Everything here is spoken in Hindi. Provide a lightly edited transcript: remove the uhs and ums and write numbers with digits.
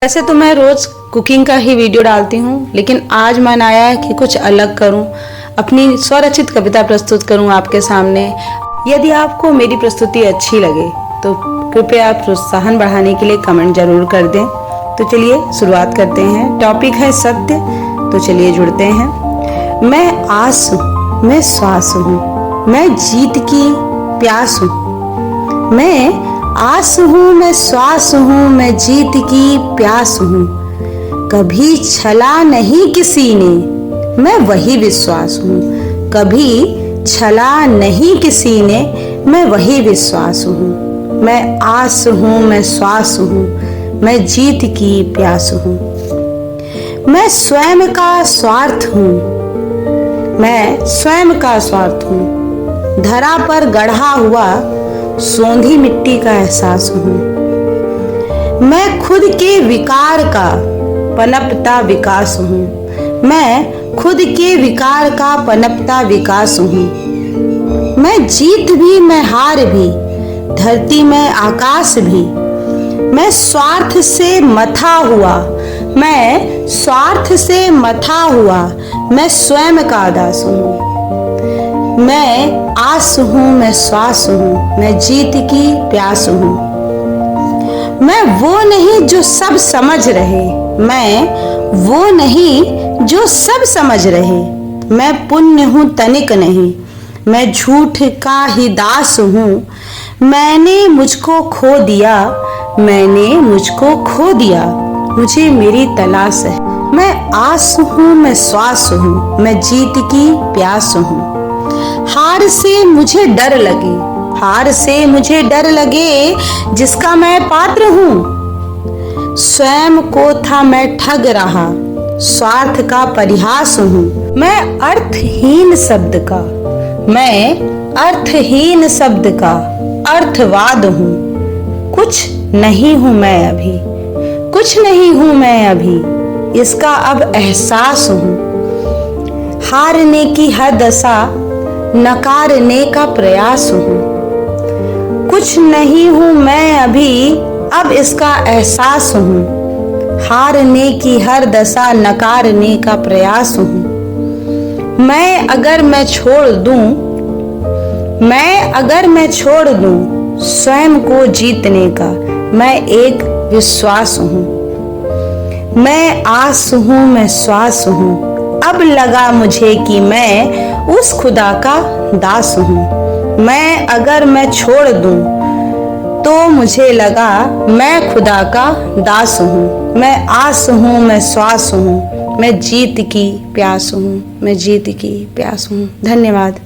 वैसे तो मैं रोज कुकिंग का ही वीडियो डालती हूँ, लेकिन आज मन आया है कि कुछ अलग करूँ, अपनी स्वरचित कविता प्रस्तुत करूँ आपके सामने। यदि आपको मेरी प्रस्तुति अच्छी लगे तो कृपया प्रोत्साहन बढ़ाने के लिए कमेंट जरूर कर दें। तो चलिए शुरुआत करते हैं। टॉपिक है सत्य, तो चलिए जुड़ते हैं। मैं आस हूँ, मैं श्वास हूँ, मैं जीत की प्यास हूँ। मैं आस हूँ, मैं श्वास हूँ, मैं जीत की प्यास हूँ। कभी छला नहीं किसी ने, मैं वही विश्वास हूँ। कभी छला नहीं किसी ने, मैं वही विश्वास हूँ। मैं आस हूँ, मैं श्वास हूँ, मैं जीत की प्यास हूँ। मैं स्वयं का स्वार्थ हूँ, मैं स्वयं का स्वार्थ हूँ। धरा पर गढ़ा हुआ सोंधी मिट्टी का एहसास हूँ। मैं खुद के विकार का पनपता विकास हूँ। मैं खुद के विकार का पनपता विकास हूँ। मैं जीत भी, मैं हार भी, धरती में आकाश भी। मैं स्वार्थ से मथा हुआ, मैं स्वार्थ से मथा हुआ, मैं स्वयं का दास हूँ। मैं आस हूँ, मैं श्वास हूँ, मैं जीत की प्यास हूँ। मैं वो नहीं जो सब समझ रहे, मैं वो नहीं जो सब समझ रहे। मैं पुण्य हूँ तनिक नहीं, मैं झूठ का ही दास हूँ। मैंने मुझको खो दिया, मैंने मुझको खो दिया, मुझे मेरी तलाश है। मैं आस हूँ, मैं श्वास हूँ, मैं जीत की प्यास हूँ। हार से मुझे डर लगे, हार से मुझे डर लगे, जिसका मैं पात्र हूँ। स्वयं को था मैं ठग रहा, स्वार्थ का परिहास हूँ। मैं अर्थहीन शब्द का, मैं अर्थहीन शब्द का अर्थवाद हूँ। कुछ नहीं हूँ मैं अभी, कुछ नहीं हूँ मैं अभी, इसका अब एहसास हूँ। हारने की हर दशा नकारने का प्रयास हूँ। कुछ नहीं हूँ मैं अभी, अब इसका एहसास हूँ। हारने की हर दशा नकारने का प्रयास हूँ। मैं अगर मैं छोड़ दूं, मैं अगर मैं छोड़ दूं स्वयं को जीतने का, मैं एक विश्वास हूँ। मैं आस हूँ, मैं श्वास हूँ। अब लगा मुझे कि मैं उस खुदा का दास हूँ। मैं अगर मैं छोड़ दूं तो मुझे लगा मैं खुदा का दास हूँ। मैं आस हूँ, मैं श्वास हूँ, मैं जीत की प्यास हूँ, मैं जीत की प्यास हूँ। धन्यवाद।